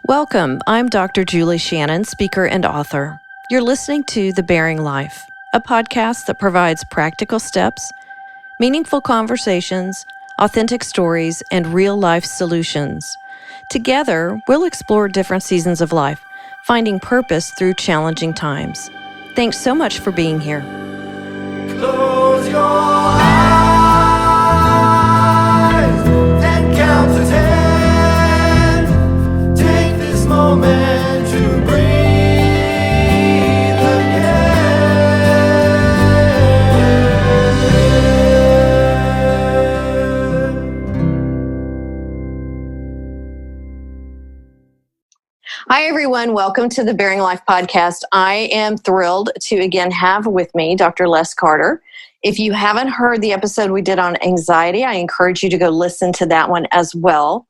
Welcome. I'm Dr. Julie Shannon, speaker and author. You're listening to The Bearing Life, a podcast that provides practical steps, meaningful conversations, authentic stories, and real-life solutions. Together, we'll explore different seasons of life, finding purpose through challenging times. Thanks so much for being here. Close your eyes and count to 10. Take this moment to breathe Hi, everyone. Welcome to the Bearing Life podcast. I am thrilled to again have with me Dr. Les Carter. If you haven't heard the episode we did on anxiety, I encourage you to go listen to that one as well.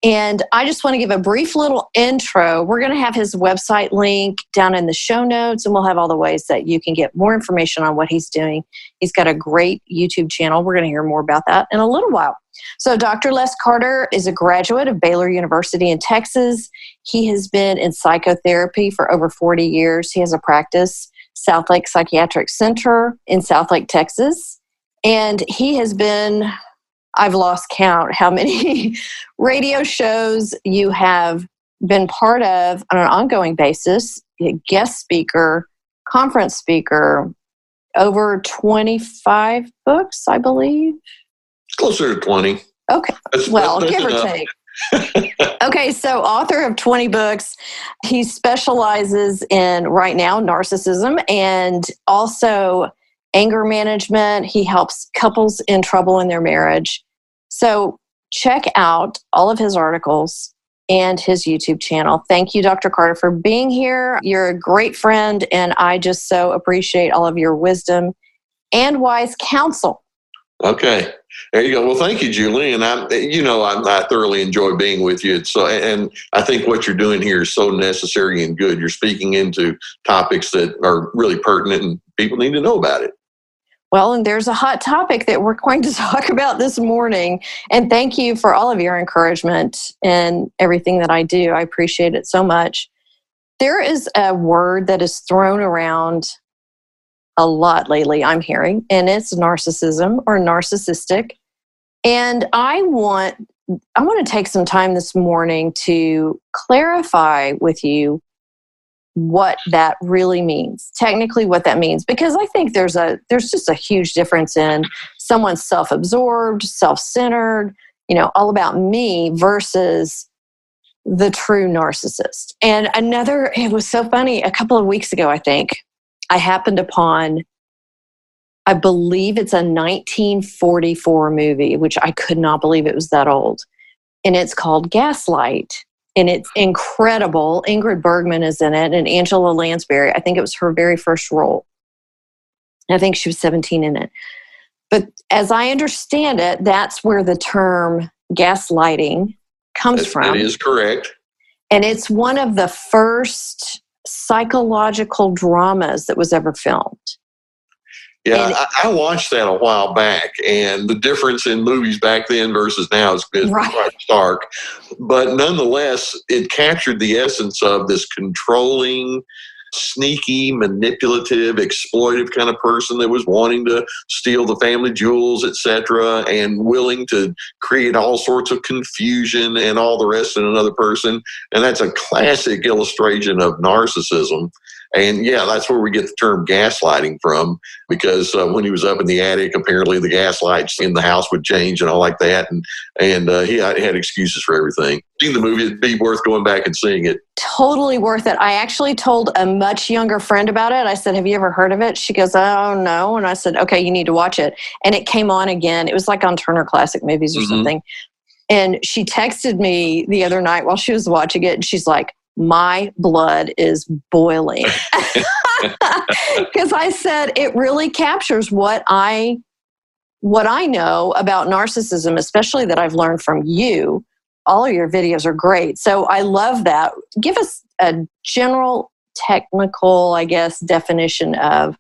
And I just want to give a brief little intro. We're going to have his website link down in the show notes, and we'll have all the ways that you can get more information on what he's doing. He's got a great YouTube channel. We're going to hear more about that in a little while. So Dr. Les Carter is a graduate of Baylor University in Texas. He has been in psychotherapy for over 40 years. He has a practice, South Lake Psychiatric Center in South Lake, Texas. And he has been, I've lost count how many radio shows you have been part of on an ongoing basis, guest speaker, conference speaker, over 25 books, I believe. Closer to 20. Okay. That's give or take. Okay, so author of 20 books. He specializes in, right now, narcissism and also anger management. He helps couples in trouble in their marriage. So check out all of his articles and his YouTube channel. Thank you, Dr. Carter, for being here. You're a great friend, and I just so appreciate all of your wisdom and wise counsel. Okay. There you go. Well, thank you, Julie. And I thoroughly enjoy being with you. And I think what you're doing here is so necessary and good. You're speaking into topics that are really pertinent and people need to know about it. Well, and there's a hot topic that we're going to talk about this morning. And thank you for all of your encouragement and everything that I do. I appreciate it so much. There is a word that is thrown around a lot lately, I'm hearing, and it's narcissism or narcissistic. And I want to take some time this morning to clarify with you what that really means, technically what that means, because I think there's just a huge difference in someone's self-absorbed, self-centered, all about me versus the true narcissist. And it was so funny, a couple of weeks ago, I think, I happened upon, I believe it's a 1944 movie, which I could not believe it was that old. And it's called Gaslight. And it's incredible. Ingrid Bergman is in it, and Angela Lansbury. I think it was her very first role. I think she was 17 in it. But as I understand it, that's where the term gaslighting comes from. That is correct. And it's one of the first psychological dramas that was ever filmed. Yeah, I watched that a while back, and the difference in movies back then versus now is quite stark. But nonetheless, it captured the essence of this controlling, sneaky, manipulative, exploitive kind of person that was wanting to steal the family jewels, etc., and willing to create all sorts of confusion and all the rest in another person. And that's a classic illustration of narcissism. And yeah, that's where we get the term gaslighting from, because when he was up in the attic, apparently the gas lights in the house would change and all like that. And he had excuses for everything. Seeing the movie, it'd be worth going back and seeing it. Totally worth it. I actually told a much younger friend about it. I said, have you ever heard of it? She goes, oh, no. And I said, okay, you need to watch it. And it came on again. It was like on Turner Classic Movies or something. And she texted me the other night while she was watching it. And she's like, my blood is boiling. Because I said it really captures what I know about narcissism, especially that I've learned from you. All of your videos are great. So I love that. Give us a general technical, I guess, definition of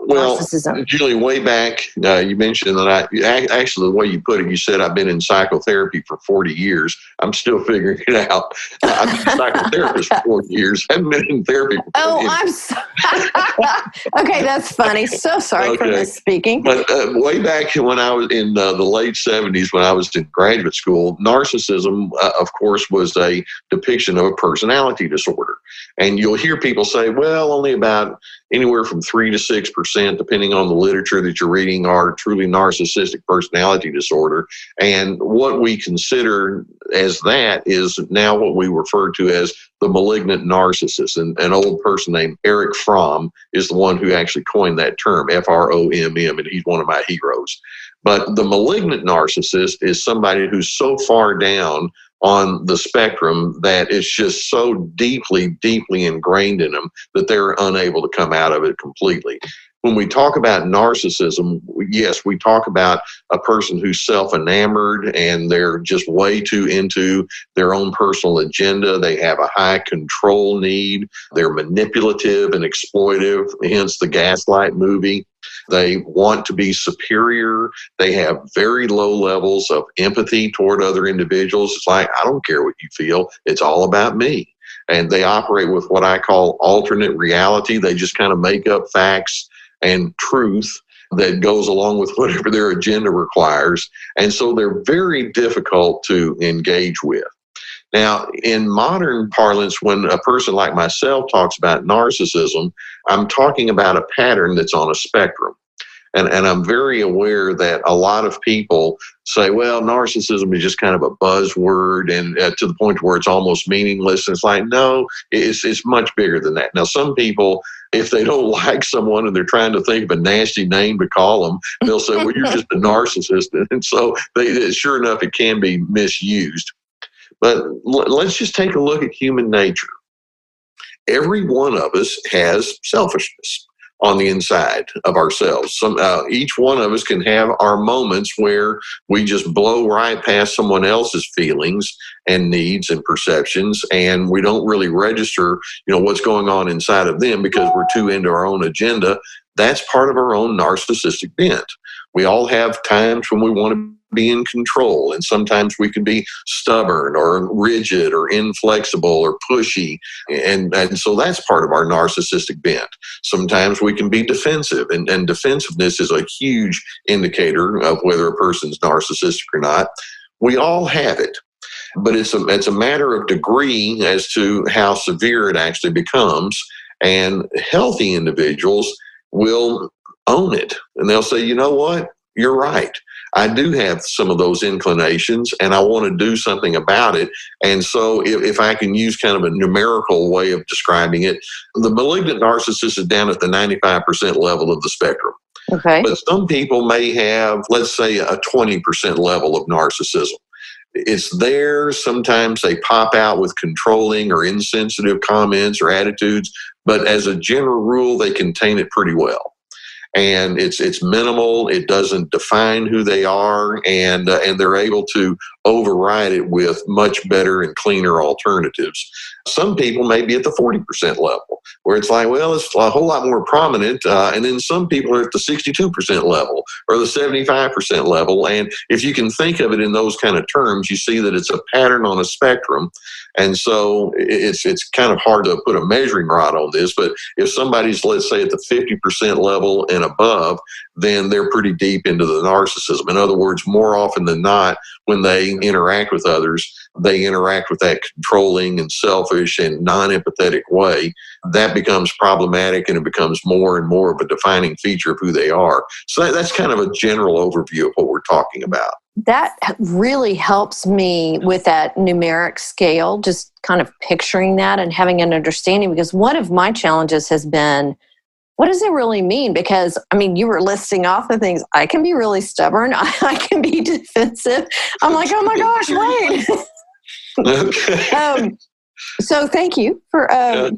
Well, narcissism? Julie, way back, you mentioned that actually, the way you put it, you said I've been in psychotherapy for 40 years. I'm still figuring it out. I've been a psychotherapist for 40 years. I haven't been in therapy for 40 years. I'm sorry. Okay, that's funny. So sorry for misspeaking. But way back when I was in the late 70s, when I was in graduate school, narcissism, of course, was a depiction of a personality disorder. And you'll hear people say, well, only about anywhere from 3 to 6%, depending on the literature that you're reading, are truly narcissistic personality disorder. And what we consider as that is now what we refer to as the malignant narcissist. And an old person named Erich Fromm is the one who actually coined that term, F-R-O-M-M, and he's one of my heroes. But the malignant narcissist is somebody who's so far down on the spectrum that it's just so deeply, deeply ingrained in them that they're unable to come out of it completely. When we talk about narcissism, yes, we talk about a person who's self-enamored and they're just way too into their own personal agenda. They have a high control need. They're manipulative and exploitive, hence the Gaslight movie. They want to be superior. They have very low levels of empathy toward other individuals. It's like, I don't care what you feel. It's all about me. And they operate with what I call alternate reality. They just kind of make up facts and truth that goes along with whatever their agenda requires. And so they're very difficult to engage with. Now, in modern parlance, when a person like myself talks about narcissism, I'm talking about a pattern that's on a spectrum. And I'm very aware that a lot of people say, well, narcissism is just kind of a buzzword and to the point where it's almost meaningless. And it's like, no, it's much bigger than that. Now, some people, if they don't like someone and they're trying to think of a nasty name to call them, they'll say, well, you're just a narcissist. And so sure enough, it can be misused. But let's just take a look at human nature. Every one of us has selfishness on the inside of ourselves. Each one of us can have our moments where we just blow right past someone else's feelings and needs and perceptions, and we don't really register, what's going on inside of them because we're too into our own agenda. That's part of our own narcissistic bent. We all have times when we want to be in control, and sometimes we can be stubborn or rigid or inflexible or pushy, and so that's part of our narcissistic bent. Sometimes we can be defensive, and defensiveness is a huge indicator of whether a person's narcissistic or not. We all have it, but it's a matter of degree as to how severe it actually becomes, and healthy individuals will own it, and they'll say, you know what, you're right. I do have some of those inclinations and I want to do something about it. And so if I can use kind of a numerical way of describing it, the malignant narcissist is down at the 95% level of the spectrum. Okay. But some people may have, let's say, a 20% level of narcissism. It's there. Sometimes they pop out with controlling or insensitive comments or attitudes, but as a general rule, they contain it pretty well. And it's minimal. It doesn't define who they are, and they're able to override it with much better and cleaner alternatives. Some people may be at the 40% level, where it's like, well, it's a whole lot more prominent. And then some people are at the 62% level or the 75% level. And if you can think of it in those kind of terms, you see that it's a pattern on a spectrum. And so it's kind of hard to put a measuring rod on this, but if somebody's, let's say, at the 50% level and above, then they're pretty deep into the narcissism. In other words, more often than not, when they interact with others, they interact with that controlling and selfish and non-empathetic way. That becomes problematic, and it becomes more and more of a defining feature of who they are. So that's kind of a general overview of what we're talking about. That really helps me with that numeric scale, just kind of picturing that and having an understanding, because one of my challenges has been, what does it really mean? Because, I mean, you were listing off the things. I can be really stubborn. I can be defensive. I'm like, oh my gosh, wait. So thank you for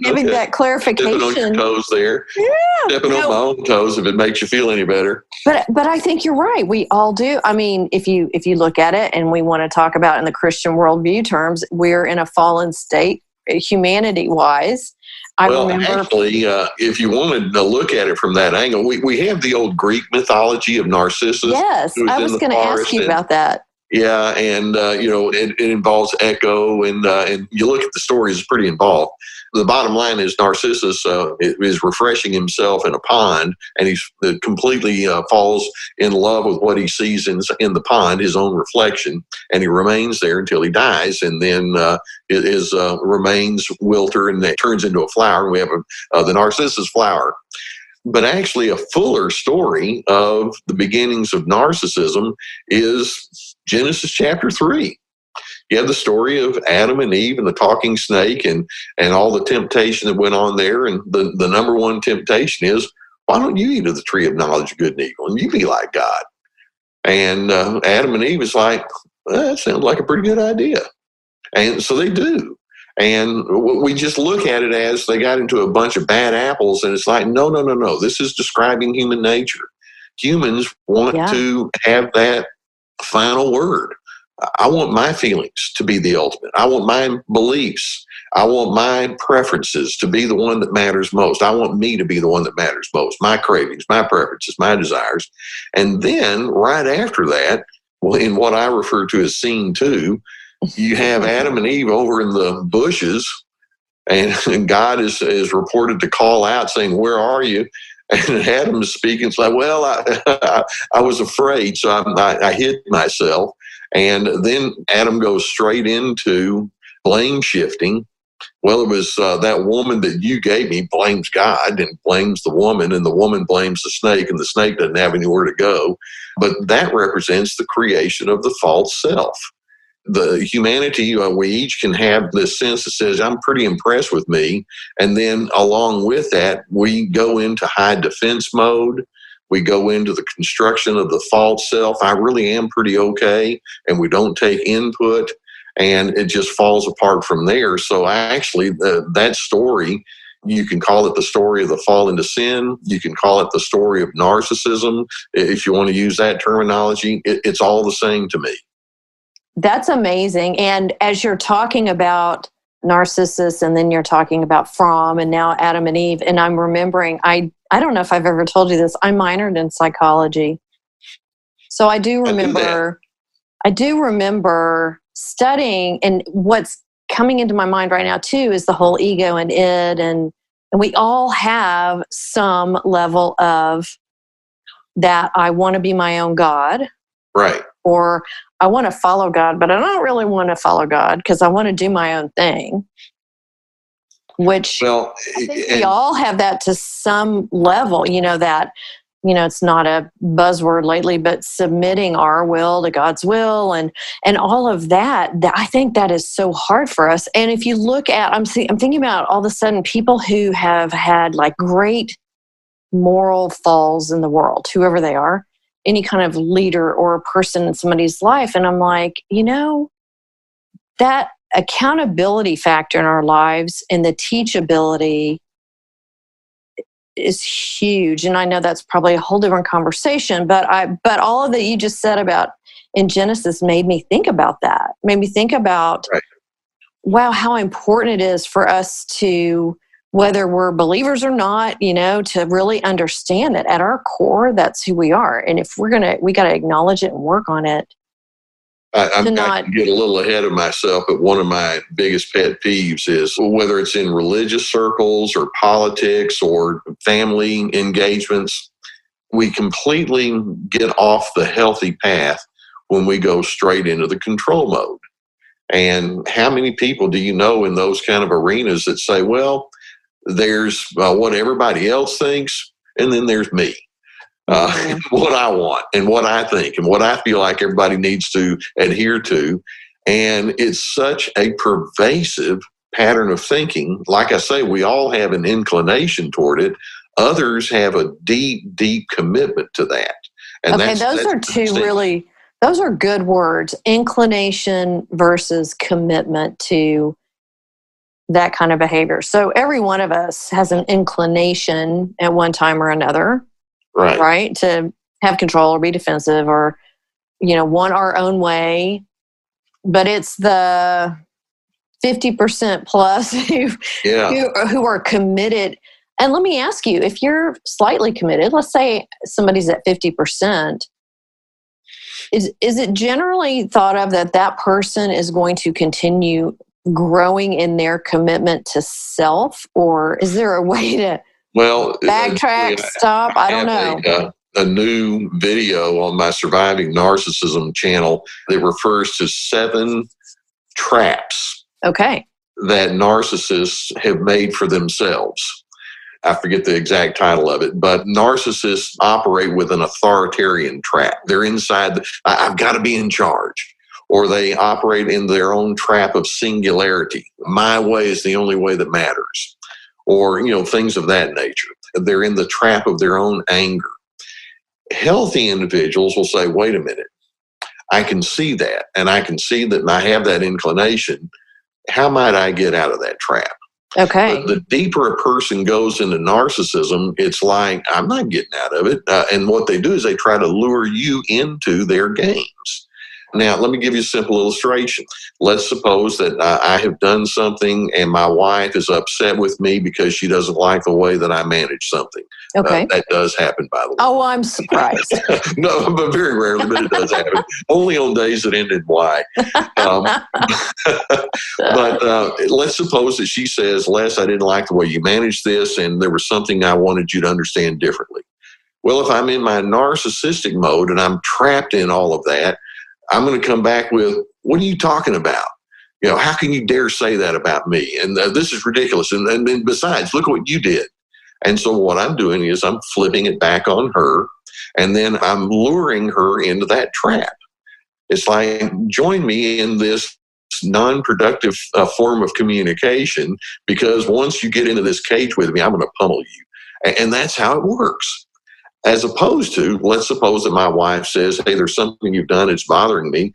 giving that clarification. Stepping on your toes there. Yeah. Stepping on my own toes if it makes you feel any better. But I think you're right. We all do. I mean, if you look at it, and we want to talk about in the Christian worldview terms, we're in a fallen state humanity-wise. Actually, if you wanted to look at it from that angle, we have the old Greek mythology of Narcissus. Yes, I was going to ask you about that. Yeah, and it involves Echo, and you look at the stories; it's pretty involved. The bottom line is Narcissus is refreshing himself in a pond, and he's completely falls in love with what he sees in the pond, his own reflection, and he remains there until he dies, and then his remains wilter, and it turns into a flower. And we have the Narcissus flower. But actually, a fuller story of the beginnings of narcissism is Genesis chapter 3. You have the story of Adam and Eve and the talking snake and all the temptation that went on there. And the number one temptation is, why don't you eat of the tree of knowledge of good and evil and you be like God? And Adam and Eve is like, well, that sounds like a pretty good idea. And so they do. And we just look at it as they got into a bunch of bad apples, and it's like, no. This is describing human nature. Humans want to have that final word. I want my feelings to be the ultimate. I want my beliefs. I want my preferences to be the one that matters most. I want me to be the one that matters most. My cravings, my preferences, my desires. And then right after that, in what I refer to as scene 2, you have Adam and Eve over in the bushes, and God is reported to call out saying, where are you? And Adam is speaking. It's like, well, I was afraid, so I hid myself. And then Adam goes straight into blame shifting. Well, it was that woman that you gave me blames God and blames the woman, and the woman blames the snake, and the snake doesn't have anywhere to go. But that represents the creation of the false self. The humanity, we each can have this sense that says, I'm pretty impressed with me. And then along with that, we go into high defense mode. We go into the construction of the false self. I really am pretty okay. And we don't take input, and it just falls apart from there. So actually, that story, you can call it the story of the fall into sin. You can call it the story of narcissism. If you want to use that terminology, it's all the same to me. That's amazing. And as you're talking about Narcissus, and then you're talking about From, and now Adam and Eve, and I'm remembering, I don't know if I've ever told you this, I minored in psychology. So I do remember studying, and what's coming into my mind right now too is the whole ego and id, and we all have some level of that. I want to be my own God. Right. Or I want to follow God, but I don't really want to follow God because I want to do my own thing. Which I think we all have that to some level, it's not a buzzword lately, but submitting our will to God's will and all of that, I think that is so hard for us. And if you look at, I'm thinking about all of a sudden people who have had like great moral falls in the world, whoever they are, any kind of leader or a person in somebody's life. And I'm like, that accountability factor in our lives and the teachability is huge. And I know that's probably a whole different conversation, but all of that you just said about in Genesis made me think about that. Made me think about, wow, how important it is for us to, whether we're believers or not, to really understand that at our core, that's who we are. And if we got to acknowledge it and work on it. I can get a little ahead of myself, but one of my biggest pet peeves is whether it's in religious circles or politics or family engagements, we completely get off the healthy path when we go straight into the control mode. And how many people do you know in those kind of arenas that say, well, there's what everybody else thinks, and then there's me. What I want and what I think and what I feel like everybody needs to adhere to. And it's such a pervasive pattern of thinking. Like I say, we all have an inclination toward it. Others have a deep, deep commitment to that. And those are good words. Inclination versus commitment to that kind of behavior. So every one of us has an inclination at one time or another. Right. To have control or be defensive or, want our own way. But it's the 50% plus who are committed. And let me ask you, if you're slightly committed, let's say somebody's at 50%, is it generally thought of that that person is going to continue growing in their commitment to self, or is there a way to backtrack, stop? I don't know. A new video on my Surviving Narcissism channel that refers to 7 traps that narcissists have made for themselves. I forget the exact title of it, but narcissists operate with an authoritarian trap. They're inside, I've got to be in charge. Or they operate in their own trap of singularity. My way is the only way that matters. Or, things of that nature. They're in the trap of their own anger. Healthy individuals will say, wait a minute, I can see that, and I can see that I have that inclination. How might I get out of that trap? Okay. But the deeper a person goes into narcissism, it's like, I'm not getting out of it. And what they do is they try to lure you into their games. Now, let me give you a simple illustration. Let's suppose that I have done something and my wife is upset with me because she doesn't like the way that I manage something. Okay. That does happen, by the way. Oh, I'm surprised. No, but very rarely, but it does happen. Only on days that end in Y. But let's suppose that she says, Les, I didn't like the way you managed this, and there was something I wanted you to understand differently. Well, if I'm in my narcissistic mode and I'm trapped in all of that, I'm going to come back with, what are you talking about? How can you dare say that about me? And this is ridiculous. And then besides, look what you did. And so what I'm doing is I'm flipping it back on her, and then I'm luring her into that trap. It's like, join me in this non-productive form of communication, because once you get into this cage with me, I'm going to pummel you. And that's how it works. As opposed to, let's suppose that my wife says, hey, there's something you've done, it's bothering me.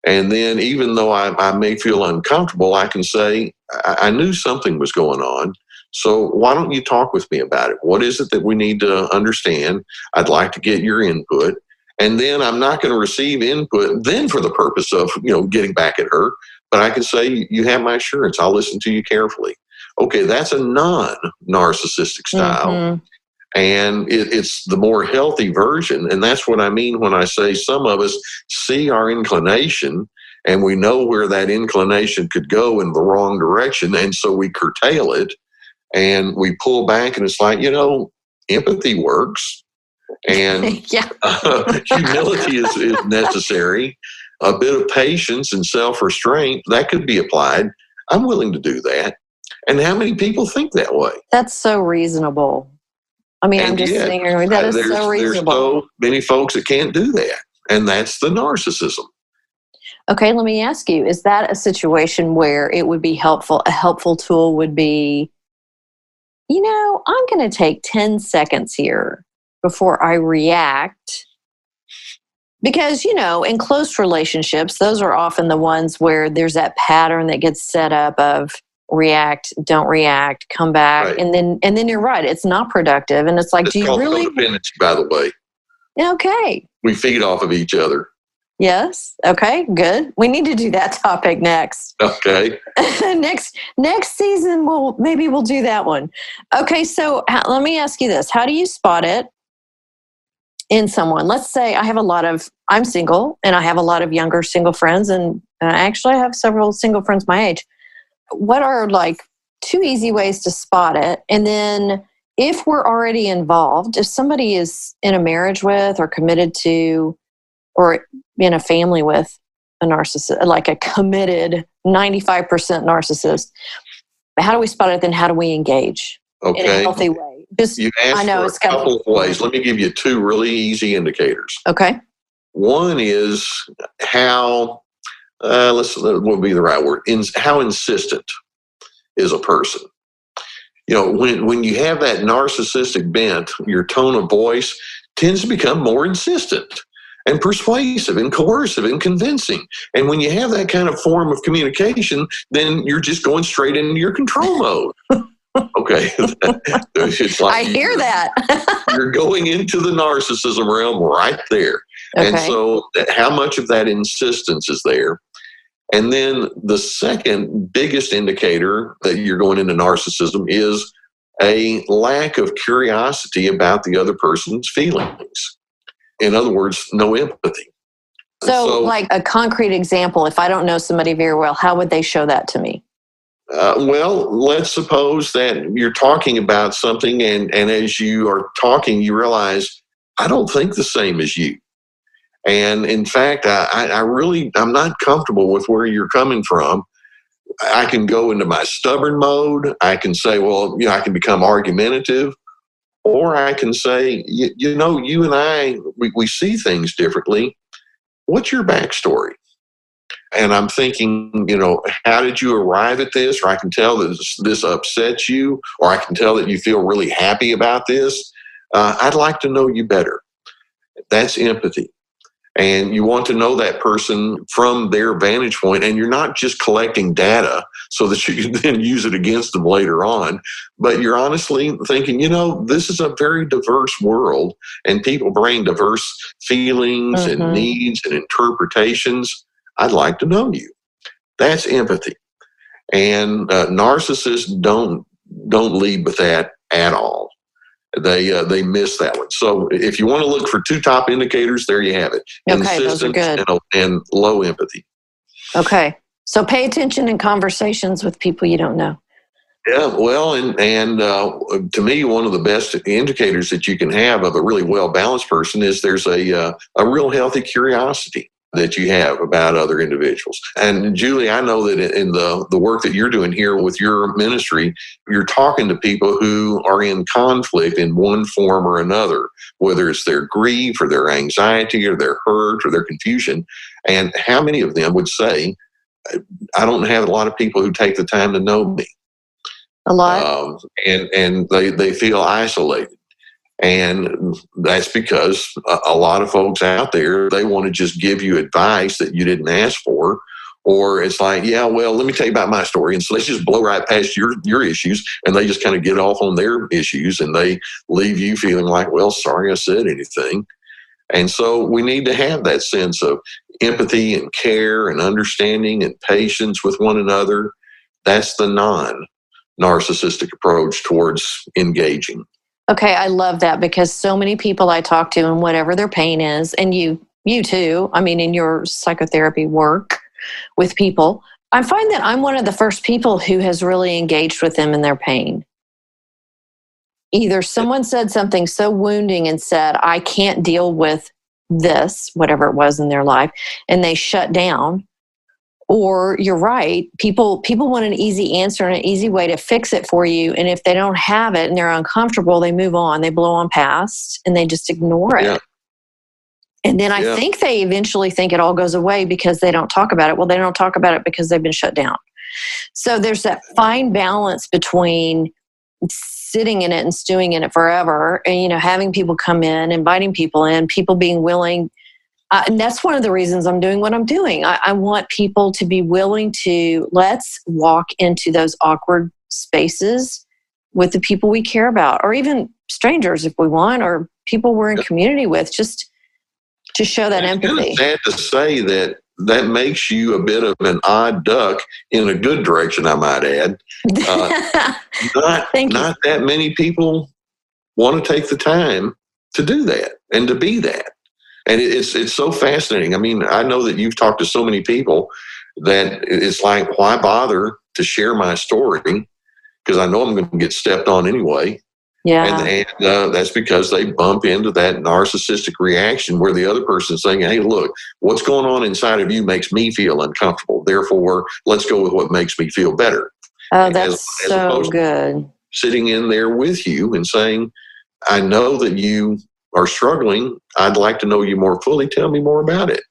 And then even though I may feel uncomfortable, I can say, I knew something was going on. So why don't you talk with me about it? What is it that we need to understand? I'd like to get your input. And then I'm not going to receive input then for the purpose of, getting back at her. But I can say, you have my assurance. I'll listen to you carefully. Okay, that's a non-narcissistic style. Mm-hmm. And it's the more healthy version. And that's what I mean when I say some of us see our inclination and we know where that inclination could go in the wrong direction. And so we curtail it and we pull back, and it's like, empathy works. And humility is necessary. A bit of patience and self-restraint, that could be applied. I'm willing to do that. And how many people think that way? That's so reasonable. I mean, I'm just sitting here. That is so reasonable. There's so many folks that can't do that. And that's the narcissism. Okay, let me ask you, is that a situation where it would be helpful? A helpful tool would be, I'm going to take 10 seconds here before I react. Because, in close relationships, those are often the ones where there's that pattern that gets set up of react, don't react, come back. Right. And then you're right. It's not productive. And it's like, do you really? Codependency, by the way. Okay. We feed off of each other. Yes. Okay, good. We need to do that topic next. Okay. next season, we'll do that one. Okay. So let me ask you this. How do you spot it in someone? Let's say I'm single and I have a lot of younger single friends, and actually I have several single friends my age. What are 2 easy ways to spot it? And then if we're already involved, if somebody is in a marriage with or committed to or in a family with a narcissist, like a committed 95% narcissist, how do we spot it? Then how do we engage in a healthy way? You asked for a couple of ways. Let me give you 2 really easy indicators. Okay. One is how, what would be the right word? How insistent is a person? When you have that narcissistic bent, your tone of voice tends to become more insistent and persuasive and coercive and convincing. And when you have that kind of form of communication, then you're just going straight into your control mode. Okay. It's like I hear that. You're going into the narcissism realm right there. Okay. And so how much of that insistence is there? And then the second biggest indicator that you're going into narcissism is a lack of curiosity about the other person's feelings. In other words, no empathy. So, like a concrete example, if I don't know somebody very well, how would they show that to me? Well, let's suppose that you're talking about something, and as you are talking, you realize, I don't think the same as you. And in fact, I'm not comfortable with where you're coming from. I can go into my stubborn mode. I can say, well, I can become argumentative, or I can say, you and I, we see things differently. What's your backstory? And I'm thinking, how did you arrive at this? Or I can tell that this upsets you, or I can tell that you feel really happy about this. I'd like to know you better. That's empathy. And you want to know that person from their vantage point, and you're not just collecting data so that you can then use it against them later on, but you're honestly thinking, this is a very diverse world, and people bring diverse feelings and needs and interpretations. I'd like to know you. That's empathy. And narcissists don't lead with that at all. They miss that one. So if you want to look for two top indicators, there you have it. Okay, those are good. And low empathy. Okay. So pay attention in conversations with people you don't know. Yeah, well, and to me, one of the best indicators that you can have of a really well-balanced person is there's a real healthy curiosity that you have about other individuals. And Julie, I know that in the work that you're doing here with your ministry, you're talking to people who are in conflict in one form or another, whether it's their grief or their anxiety or their hurt or their confusion. And how many of them would say, I don't have a lot of people who take the time to know me? A lot. And they feel isolated. And that's because a lot of folks out there, they want to just give you advice that you didn't ask for. Or it's like, yeah, well, let me tell you about my story. And so let's just blow right past your issues. And they just kind of get off on their issues, and they leave you feeling like, well, sorry I said anything. And so we need to have that sense of empathy and care and understanding and patience with one another. That's the non-narcissistic approach towards engaging. Okay, I love that, because so many people I talk to, and whatever their pain is, and you too, I mean, in your psychotherapy work with people, I find that I'm one of the first people who has really engaged with them in their pain. Either someone said something so wounding and said, I can't deal with this, whatever it was in their life, and they shut down. Or you're right, people want an easy answer and an easy way to fix it for you. And if they don't have it and they're uncomfortable, they move on, they blow on past, and they just ignore it. Yeah. And then I think they eventually think it all goes away because they don't talk about it. Well, they don't talk about it because they've been shut down. So there's that fine balance between sitting in it and stewing in it forever, and having people come in, inviting people in, people being willing. And that's one of the reasons I'm doing what I'm doing. I want people to be willing to, let's walk into those awkward spaces with the people we care about, or even strangers if we want, or people we're in community with, just to show that empathy. It's kind of sad to say that makes you a bit of an odd duck in a good direction, I might add. Not that many people want to take the time to do that and to be that. And it's so fascinating. I mean, I know that you've talked to so many people that it's like, why bother to share my story? Because I know I'm going to get stepped on anyway. Yeah. And that's because they bump into that narcissistic reaction where the other person's saying, hey, look, what's going on inside of you makes me feel uncomfortable. Therefore, let's go with what makes me feel better. Oh, that's so good. Sitting in there with you and saying, I know that you are struggling. I'd like to know you more fully. Tell me more about it.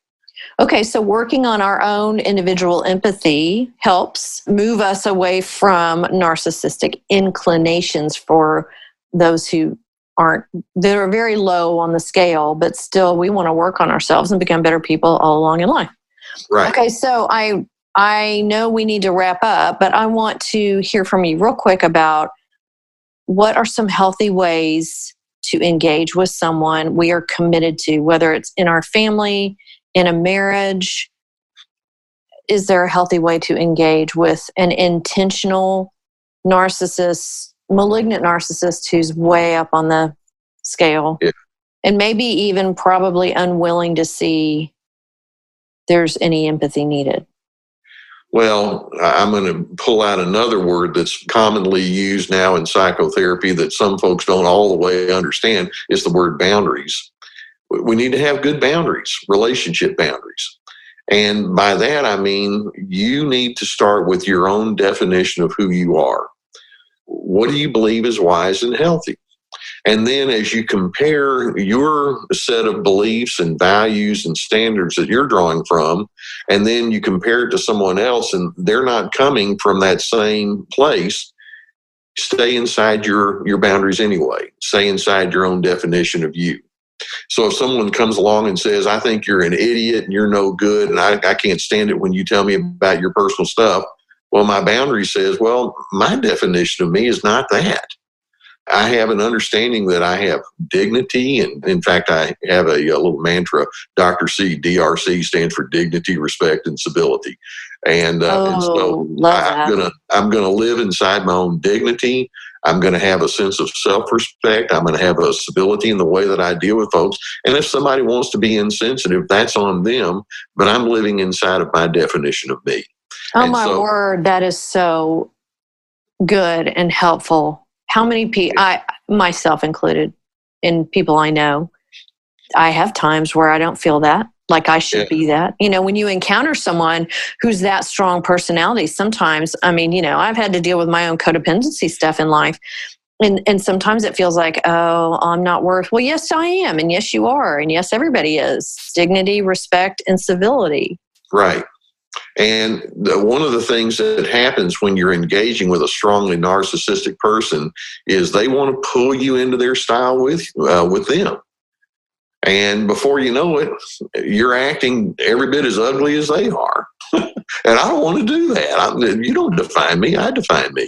Okay, so working on our own individual empathy helps move us away from narcissistic inclinations for those who they're very low on the scale, but still we want to work on ourselves and become better people all along in life. Right. Okay, so I know we need to wrap up, but I want to hear from you real quick about what are some healthy ways to engage with someone we are committed to, whether it's in our family, in a marriage, is there a healthy way to engage with an intentional narcissist, malignant narcissist who's way up on the scale? Yeah. And maybe even probably unwilling to see there's any empathy needed. Well, I'm going to pull out another word that's commonly used now in psychotherapy that some folks don't all the way understand, is the word boundaries. We need to have good boundaries, relationship boundaries. And by that, I mean, you need to start with your own definition of who you are. What do you believe is wise and healthy? And then as you compare your set of beliefs and values and standards that you're drawing from, and then you compare it to someone else and they're not coming from that same place, stay inside your boundaries anyway. Stay inside your own definition of you. So if someone comes along and says, I think you're an idiot and you're no good and I can't stand it when you tell me about your personal stuff, well, my boundary says, well, my definition of me is not that. I have an understanding that I have dignity. And in fact, I have a little mantra, Dr. C, DRC stands for dignity, respect, and civility. And so I'm gonna live inside my own dignity. I'm going to have a sense of self-respect. I'm going to have a civility in the way that I deal with folks. And if somebody wants to be insensitive, that's on them. But I'm living inside of my definition of me. Oh, my word. That is so good and helpful. How many people, I myself included, and people I know, I have times where I don't feel that. Like I should be that. You know, when you encounter someone who's that strong personality, sometimes, I mean, you know, I've had to deal with my own codependency stuff in life. And sometimes it feels like, oh, I'm not worth, well, yes, I am. And yes, you are. And yes, everybody is. Dignity, respect, and civility. Right. And one of the things that happens when you're engaging with a strongly narcissistic person is they want to pull you into their style with them. And before you know it, you're acting every bit as ugly as they are. And I don't want to do that. You don't define me. I define me.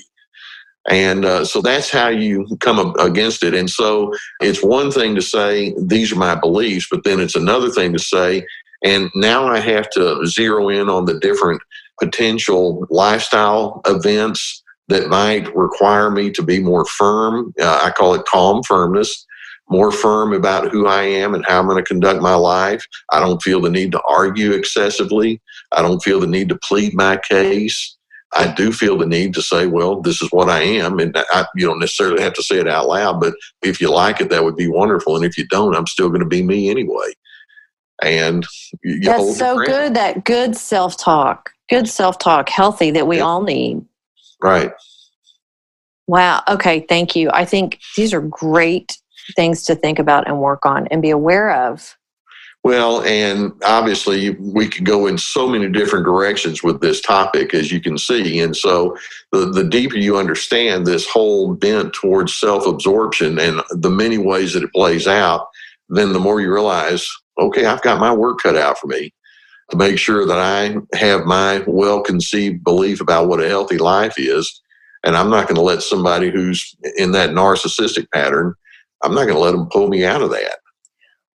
And so that's how you come against it. And so it's one thing to say, these are my beliefs, but then it's another thing to say, and now I have to zero in on the different potential lifestyle events that might require me to be more firm. I call it calm firmness. More firm about who I am and how I'm going to conduct my life. I don't feel the need to argue excessively. I don't feel the need to plead my case. I do feel the need to say, well, this is what I am. And you don't necessarily have to say it out loud, but if you like it, that would be wonderful. And if you don't, I'm still going to be me anyway. And that's so good, that good self-talk, healthy, that we all need. Right. Wow. Okay. Thank you. I think these are great things to think about and work on and be aware of. Well, and obviously we could go in so many different directions with this topic, as you can see. And so the deeper you understand this whole bent towards self-absorption and the many ways that it plays out, then the more you realize, okay, I've got my work cut out for me to make sure that I have my well-conceived belief about what a healthy life is. And I'm not going to let somebody who's in that narcissistic pattern, I'm not going to let them pull me out of that.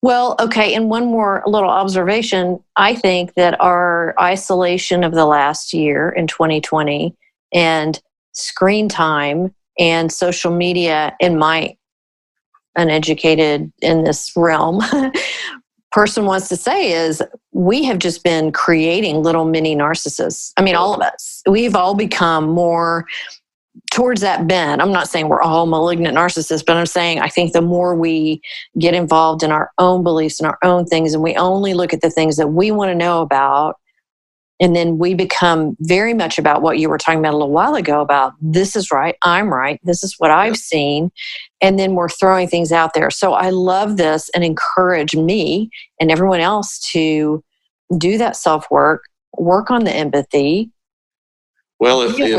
Well, okay. And one more little observation. I think that our isolation of the last year in 2020 and screen time and social media, in my uneducated in this realm person wants to say, is we have just been creating little mini narcissists. I mean, all of us, we've all become more towards that bend. I'm not saying we're all malignant narcissists, but I'm saying I think the more we get involved in our own beliefs and our own things, and we only look at the things that we want to know about, and then we become very much about what you were talking about a little while ago about this is right, I'm right, this is what I've seen, and then we're throwing things out there. So I love this and encourage me and everyone else to do that self-work, work on the empathy. Well, if the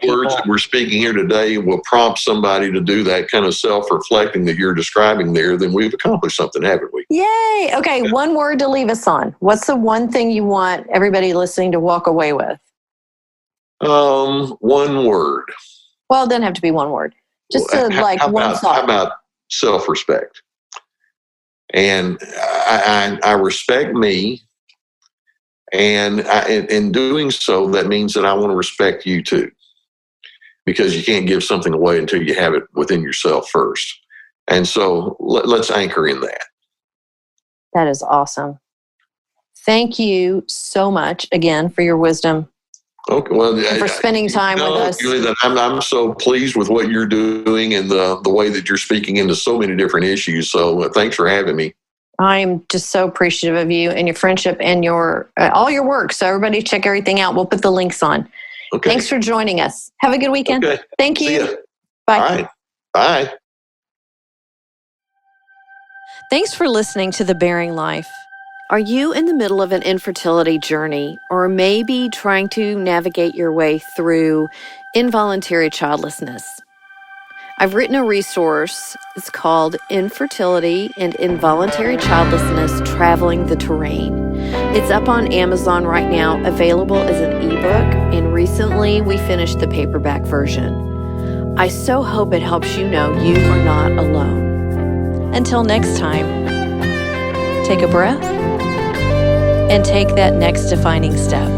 words that we're speaking here today will prompt somebody to do that kind of self-reflecting that you're describing there, then we've accomplished something, haven't we? Yay! Okay, one word to leave us on. What's the one thing you want everybody listening to walk away with? One word. Well, it doesn't have to be one word. Just one thought. How about self-respect? And I respect me, And in doing so, that means that I want to respect you too, because you can't give something away until you have it within yourself first. And so let's anchor in that. That is awesome. Thank you so much again for your wisdom. Okay, well, and for spending time with us. Julie, I'm so pleased with what you're doing and the way that you're speaking into so many different issues. So thanks for having me. I'm just so appreciative of you and your friendship and your all your work. So everybody check everything out. We'll put the links on. Okay. Thanks for joining us. Have a good weekend. Okay. Thank you. See ya. Bye. All right. Bye. Thanks for listening to The Bearing Life. Are you in the middle of an infertility journey, or maybe trying to navigate your way through involuntary childlessness? I've written a resource. It's called Infertility and Involuntary Childlessness, Traveling the Terrain. It's up on Amazon right now, available as an ebook, and recently we finished the paperback version. I so hope it helps you know you are not alone. Until next time, take a breath and take that next defining step.